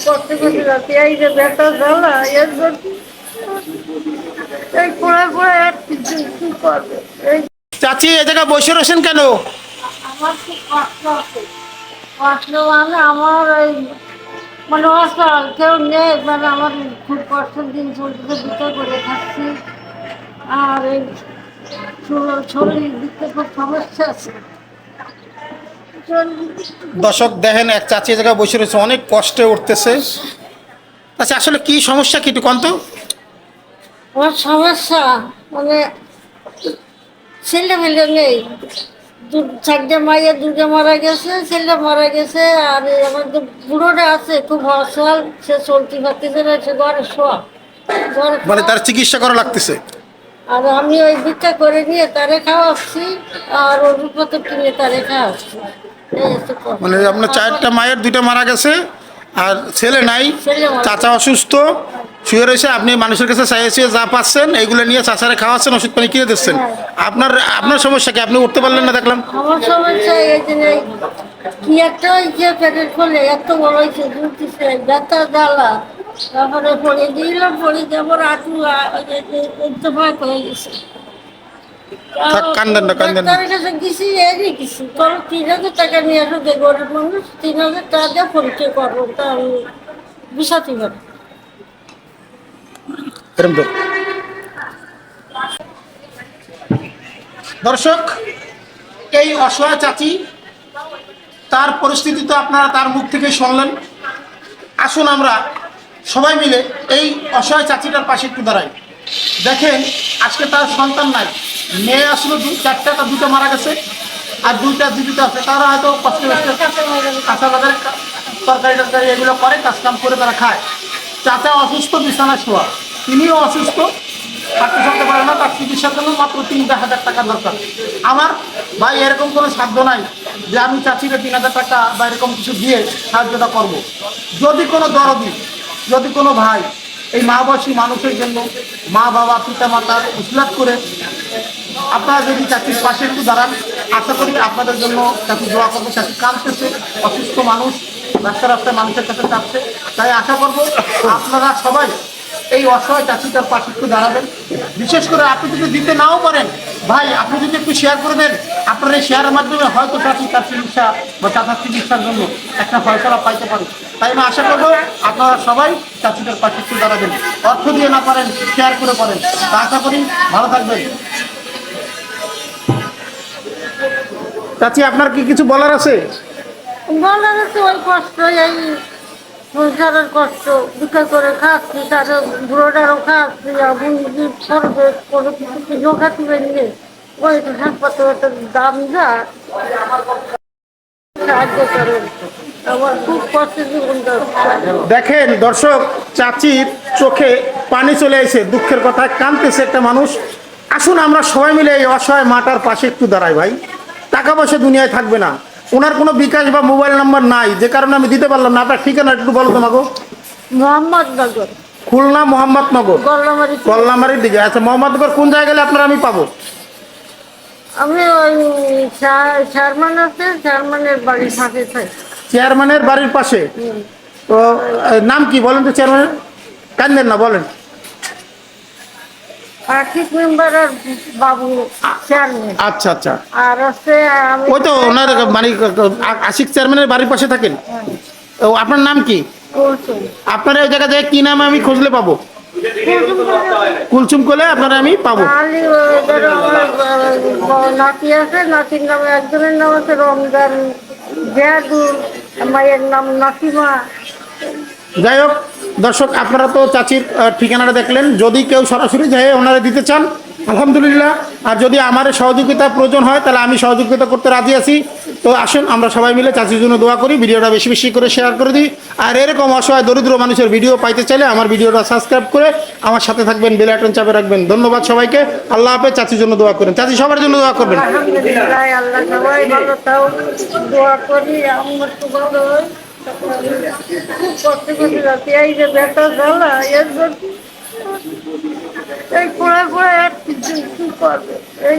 করতে করতে যাচ্ছি, এই যে ব্যথা জ্বালা এর জন্য এই পড়ে পড়ে আর কিছু কি করবে এই। চাচি এ জায়গায় বসে রয়েছেন কেন? আমার খুব কষ্ট আছে, কষ্ট মানে আমার এই মানে অসহায় কেউ নেই, মানে আমার খুব কষ্টের দিন চলতেছে, বিক্রি করে খাচ্ছি। আর এই শরীর দিক থেকে খুব সমস্যা আছে। দর্শক দেখেন, এক চাচি এ জায়গায় বসে রয়েছে, অনেক কষ্টে উঠতেছে। আচ্ছা আসলে কি সমস্যা, কি একটু কন্ত? আমার সমস্যা মানে ছেলে মেলে নেই, চারটে মাইয়া দুটো মারা গেছে, ছেলে মারা গেছে। আর আমার তো বুড়োটা আছে খুব অসহায়, সে চলতে পারতেছে না, সে ঘরে শোয়া ঘরে মানে শোয়া। তার চিকিৎসা করা লাগতেছে। আর আমি ওই ভিক্ষা করে নিয়ে তারে খাওয়াচ্ছি, আর ওষুধপত্র কিনে তারে খাওয়াচ্ছি। এই হচ্ছে কথা। মানে আপনার চারটা মায়ের দুইটা মারা গেছে, আর ছেলে নাই, ছেলে মারা চাচা অসুস্থ শুয়ে রয়েছে, আপনি মানুষের কাছে চাইছে যা পাচ্ছেন এইগুলো নিয়ে চাচারে খাওয়াচ্ছেন, ওষুধ পানি কিনে দিচ্ছেন। আপনার আপনার সমস্যা কি? আপনি উঠতে পারলেন না দেখলাম। আমার সমস্যা এই যে কি একটা হয়েছে পেটের ফলে এত বড় হয়েছে, দুলতেছে ব্যথা জ্বালা। তারপরে পড়ে দিলাম, পড়ে যাবার আটু ইত্তেফাক হয়ে গেছে। থাক, কান্দেন না, কান্দেন না। ডাক্তারের কাছে গেছি, এনে গেছি, তোর 3,000 টাকা নিয়ে আসো, যে গরিব মানুষ 3,000 টাকা দিয়ে পরীক্ষা করবো, তা আমি বিষাতে পারি। এরকম তো। দর্শক, এই অসহায় চাচি, তার পরিস্থিতি তো আপনারা তার মুখ থেকে শুনলেন। আসুন আমরা সবাই মিলে এই অসহায় চাচিটার পাশে একটু দাঁড়াই। দেখেন, আজকে তার সন্তান নাই, মেয়ে আসলো চারটা, তার দুটো মারা গেছে, আর দুইটা জীবিত আছে। তারা হয়তো কষ্ট কাঁচা বাজারে তরকারি টরকারি এগুলো করে, কাজকাম করে তারা খায়। চাচা অসুস্থ, বিছানায় শোয়া, তিনিও অসুস্থ, হাঁটতে চলতে পারে না, তার চিকিৎসার জন্য মাত্র 3,000 টাকা দরকার। আমার ভাই এরকম কোনো সাধ্য নাই যে আমি চাচিকে 3,000 টাকা বা এরকম কিছু দিয়ে সাহায্যটা করব। যদি কোনো দরদি, যদি কোনো ভাই এই মা বয়সী মানুষের জন্য, মা বাবা পিতা মাতার উসলাত করে আপনারা যদি চাকরির পাশে একটু দাঁড়ান, আশা করি আপনাদের জন্য চাকরি দোয়া করবো। চাকরি কাঁদতেছে, অসুস্থ মানুষ, রাস্তায় রাস্তায় মানুষের কাছে চাচ্ছে। তাই আশা করবো আপনারা সবাই এই অসহায় চাকরিটার পাশে একটু দাঁড়াবেন। বিশেষ করে আপনি যদি দিতে নাও পারেন, ভাই আপনি যদি একটু শেয়ার করে দেন, আপনার এই শেয়ারের মাধ্যমে হয়তো চাকরি তার চিকিৎসা বা চাচার চিকিৎসার জন্য একটা ফয়সলা পাইতে পারে। তাই আমি আশা করবো আপনারা সবাই চাকরিটার পাশে একটু দাঁড়াবেন। অর্থ দিয়ে না পারেন, শেয়ার করে পারেন। তা আশা করি ভালো থাকবেন। চাচি, আপনার কি কিছু বলার আছে? বলার তো ওই কষ্ট, এই সংসারের কষ্ট, বিক্রি করে খাচ্ছি, তার বুড়োটারও খাচ্ছি, আমি খরচ করে কিছু জোগাতে নিয়ে ওই তো হাসপাতালের দাম যা সাহায্য করেন, আমার খুব কষ্টের জীবনটা। দেখেন দর্শক, চাচির চোখে পানি চলে এসে দুঃখের কথায় কাঁদতেছে একটা মানুষ। আসুন আমরা সবাই মিলে এই অসহায় মাটার পাশে একটু দাঁড়াই ভাই। টাকা পয়সা দুনিয়ায় থাকবে না, ওনার কোনো বিকাশ বা মোবাইল নাম্বার নাই, যে কারণে আমি দিতে পারলাম না। আপনার ঠিকানা একটু বলো তোমাকে। মোহাম্মদনগর, খুলনা মোহাম্মদনগর, গল্লামারি। কল্লামারির দিকে। আচ্ছা, মোহাম্মদনগর কোন জায়গায় গেলে আপনার আমি পাবো? আমি ওই শারমান আছে, শারমানের বাড়ির পাশে থাকি। চেয়ারম্যানের বাড়ির পাশে? তো নাম কি বলেন তো চেয়ারম্যানের? কান্দেন না, বলেন। আর্থিক মেম্বার আর বাবু চেয়ারম্যান। আচ্ছা আচ্ছা, আর হচ্ছে আমি ওই তো ওনার মানে আশিক চেয়ারম্যানের বাড়ির পাশে থাকেন। ও, আপনার নাম কি? কুলসুম। আপনার ওই জায়গা থেকে কি নাম আমি খুঁজলে পাবো? কুলসুম করলে আপনারা আমি পাবো। আলী, ধরো আমার নাতি আছে, নাতির নামে একজনের নাম আছে রমজান জেহাদুল, মায়ের নাম নাসিমা। যাই হোক দর্শক, আপনারা তো চাচির ঠিকানাটা দেখলেন। যদি কেউ সরাসরি যায় ওনারা দিতে চান, আলহামদুলিল্লাহ। আর যদি আমার সহযোগিতা প্রয়োজন হয়, তাহলে আমি সহযোগিতা করতে রাজি আছি। তো আসুন আমরা সবাই মিলে চাচির জন্য দোয়া করি, ভিডিওটা বেশি বেশি করে শেয়ার করে দিই। আর এরকম অসহায় দরিদ্র মানুষের ভিডিও পাইতে চাইলে আমার ভিডিওটা সাবস্ক্রাইব করে আমার সাথে থাকবেন, বেল আইকন চাপে রাখবেন। ধন্যবাদ সবাইকে। আল্লাহ হাফেজ। চাচির জন্য দোয়া করেন, চাচি সবার জন্য দোয়া করবেন। আলহামদুলিল্লাহ, আল্লাহ সবাই ভালো থাও, দোয়া করি আমার তো ভালো হয়। খুব কষ্ট করতে যাচ্ছি, এই যে ব্যথা জ্বালা এর জন্য এই পড়ে পড়ে আর কিছু কি করবে এই।